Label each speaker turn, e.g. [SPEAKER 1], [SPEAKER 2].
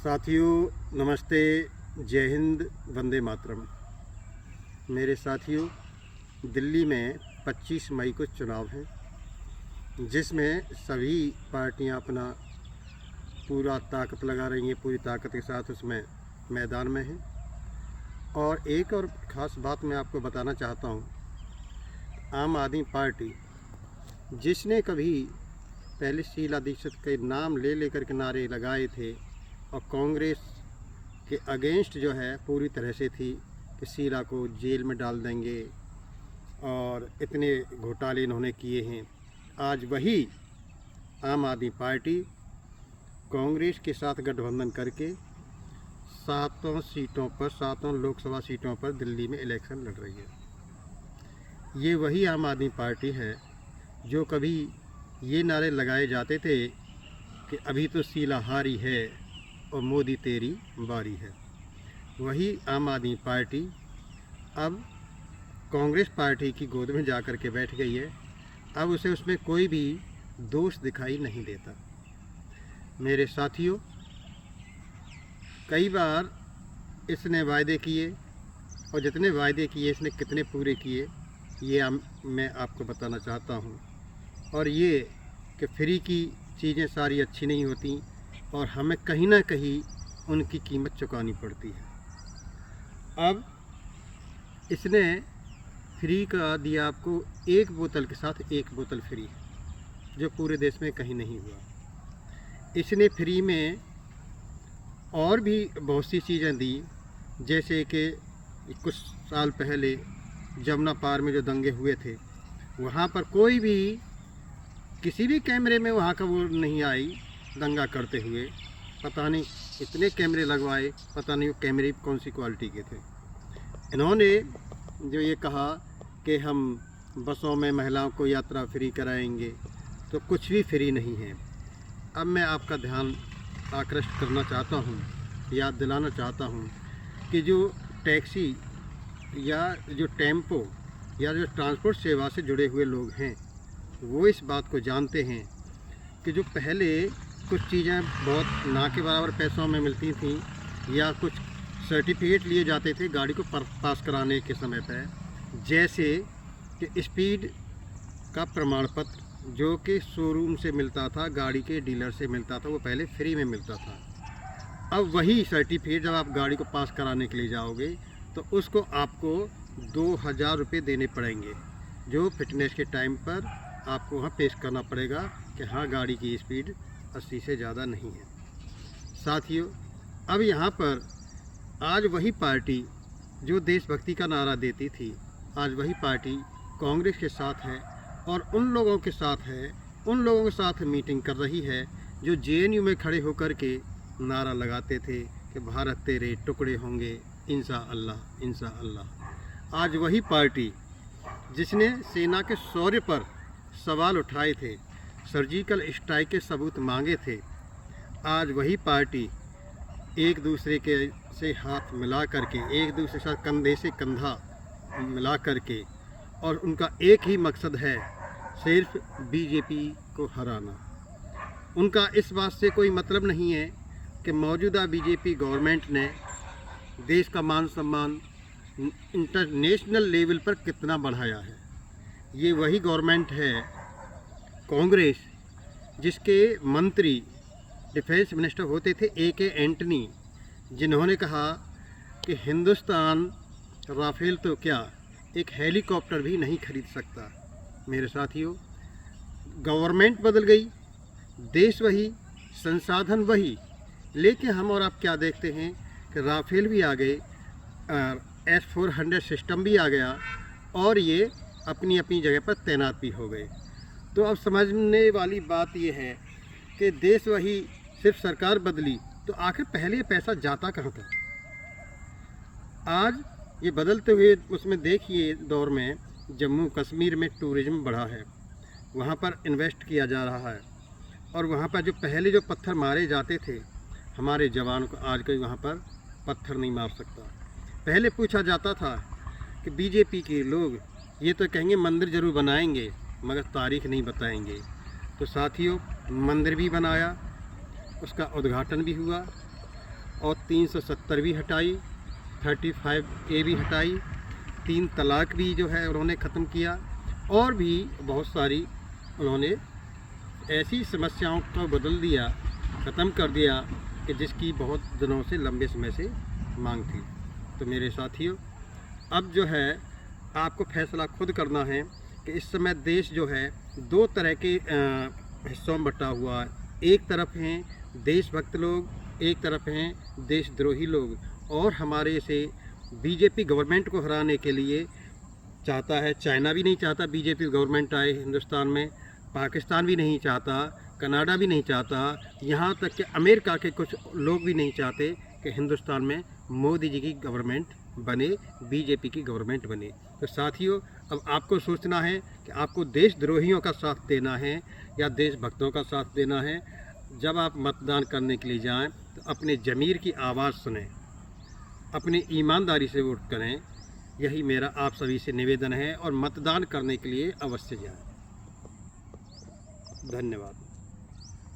[SPEAKER 1] साथियों नमस्ते, जय हिंद, वंदे मातरम। मेरे साथियों, दिल्ली में 25 मई को चुनाव हैं, जिसमें सभी पार्टियां अपना पूरा ताकत लगा रही हैं, पूरी ताकत के साथ उसमें मैदान में हैं। और एक और ख़ास बात मैं आपको बताना चाहता हूं, आम आदमी पार्टी जिसने कभी पहले शीला दीक्षित के नाम ले लेकर के नारे लगाए थे और कांग्रेस के अगेंस्ट जो है पूरी तरह से थी कि शीला को जेल में डाल देंगे और इतने घोटाले इन्होंने किए हैं, आज वही आम आदमी पार्टी कांग्रेस के साथ गठबंधन करके 7 लोकसभा सीटों पर दिल्ली में इलेक्शन लड़ रही है। ये वही आम आदमी पार्टी है जो कभी ये नारे लगाए जाते थे कि अभी तो शीला हारी है और मोदी तेरी बारी है। वही आम आदमी पार्टी अब कांग्रेस पार्टी की गोद में जा कर के बैठ गई है। अब उसे उसमें कोई भी दोष दिखाई नहीं देता। मेरे साथियों, कई बार इसने वायदे किए और जितने वायदे किए इसने कितने पूरे किए ये मैं आपको बताना चाहता हूँ। और ये कि फ्री की चीज़ें सारी अच्छी नहीं होती और हमें कहीं ना कहीं उनकी कीमत चुकानी पड़ती है। अब इसने फ्री का दिया आपको 1 बोतल के साथ 1 बोतल फ्री, जो पूरे देश में कहीं नहीं हुआ। इसने फ्री में और भी बहुत सी चीज़ें दी, जैसे कि कुछ साल पहले जमुना पार में जो दंगे हुए थे, वहाँ पर कोई भी किसी भी कैमरे में वहाँ का वो नहीं आई दंगा करते हुए। पता नहीं इतने कैमरे लगवाए, पता नहीं वो कैमरे कौन सी क्वालिटी के थे। इन्होंने जो ये कहा कि हम बसों में महिलाओं को यात्रा फ्री कराएंगे, तो कुछ भी फ्री नहीं है। अब मैं आपका ध्यान आकृष्ट करना चाहता हूँ, याद दिलाना चाहता हूँ कि जो टैक्सी या जो टेम्पो या जो ट्रांसपोर्ट सेवा से जुड़े हुए लोग हैं, वो इस बात को जानते हैं कि जो पहले कुछ चीज़ें बहुत ना के बराबर पैसों में मिलती थी या कुछ सर्टिफिकेट लिए जाते थे गाड़ी को पास कराने के समय पर, जैसे कि स्पीड का प्रमाण पत्र जो कि शोरूम से मिलता था, गाड़ी के डीलर से मिलता था, वो पहले फ्री में मिलता था। अब वही सर्टिफिकेट जब आप गाड़ी को पास कराने के लिए जाओगे तो उसको आपको 2000 रुपये देने पड़ेंगे, जो फिटनेस के टाइम पर आपको वहाँ पेश करना पड़ेगा कि हाँ गाड़ी की स्पीड 80 से ज़्यादा नहीं है। साथियों, अब यहाँ पर आज वही पार्टी जो देशभक्ति का नारा देती थी, आज वही पार्टी कांग्रेस के साथ है और उन लोगों के साथ है, उन लोगों के साथ मीटिंग कर रही है जो जेएनयू में खड़े होकर के नारा लगाते थे कि भारत तेरे टुकड़े होंगे इंशा अल्लाह इंशा अल्लाह। आज वही पार्टी जिसने सेना के शौर्य पर सवाल उठाए थे, सर्जिकल स्ट्राइक के सबूत मांगे थे, आज वही पार्टी एक दूसरे के से हाथ मिला करके, एक दूसरे के साथ कंधे से कंधा मिला करके, और उनका एक ही मकसद है, सिर्फ बीजेपी को हराना। उनका इस बात से कोई मतलब नहीं है कि मौजूदा बीजेपी गवर्नमेंट ने देश का मान सम्मान इंटरनेशनल लेवल पर कितना बढ़ाया है। ये वही गवर्नमेंट है कांग्रेस जिसके मंत्री डिफेंस मिनिस्टर होते थे AK एंटनी, जिन्होंने कहा कि हिंदुस्तान राफेल तो क्या एक हेलीकॉप्टर भी नहीं खरीद सकता। मेरे साथियों, गवर्नमेंट बदल गई, देश वही, संसाधन वही, लेकिन हम और आप क्या देखते हैं कि राफेल भी आ गए, S-400 सिस्टम भी आ गया और ये अपनी अपनी जगह पर तैनात भी हो गए। तो अब समझने वाली बात यह है कि देश वही, सिर्फ सरकार बदली, तो आखिर पहले ये पैसा जाता कहाँ था। आज ये बदलते हुए उसमें देखिए दौर में जम्मू कश्मीर में टूरिज़्म बढ़ा है, वहाँ पर इन्वेस्ट किया जा रहा है और वहाँ पर जो पहले जो पत्थर मारे जाते थे हमारे जवान को, आज कोई वहाँ पर पत्थर नहीं मार सकता। पहले पूछा जाता था कि बीजेपी के लोग ये तो कहेंगे मंदिर ज़रूर बनाएंगे मगर तारीख नहीं बताएंगे। तो साथियों, मंदिर भी बनाया, उसका उद्घाटन भी हुआ और 370 भी हटाई, 35A भी हटाई, 3 तलाक भी जो है उन्होंने ख़त्म किया, और भी बहुत सारी उन्होंने ऐसी समस्याओं को बदल दिया, ख़त्म कर दिया कि जिसकी बहुत दिनों से, लंबे समय से मांग थी। तो मेरे साथियों, अब जो है आपको फैसला खुद करना है कि इस समय देश जो है 2 तरह के हिस्सों में बटा हुआ है। एक तरफ हैं देशभक्त लोग, एक तरफ हैं देशद्रोही लोग, और हमारे से बीजेपी गवर्नमेंट को हराने के लिए चाहता है। चाइना भी नहीं चाहता बीजेपी गवर्नमेंट आए हिंदुस्तान में, पाकिस्तान भी नहीं चाहता, कनाडा भी नहीं चाहता, यहाँ तक कि अमेरिका के कुछ लोग भी नहीं चाहते कि हिंदुस्तान में मोदी जी की गवर्नमेंट बने, बीजेपी की गवर्नमेंट बने। तो साथियों, अब आपको सोचना है कि आपको देशद्रोहियों का साथ देना है या देशभक्तों का साथ देना है। जब आप मतदान करने के लिए जाएं तो अपने ज़मीर की आवाज़ सुनें, अपनी ईमानदारी से वोट करें। यही मेरा आप सभी से निवेदन है, और मतदान करने के लिए अवश्य जाएं। धन्यवाद।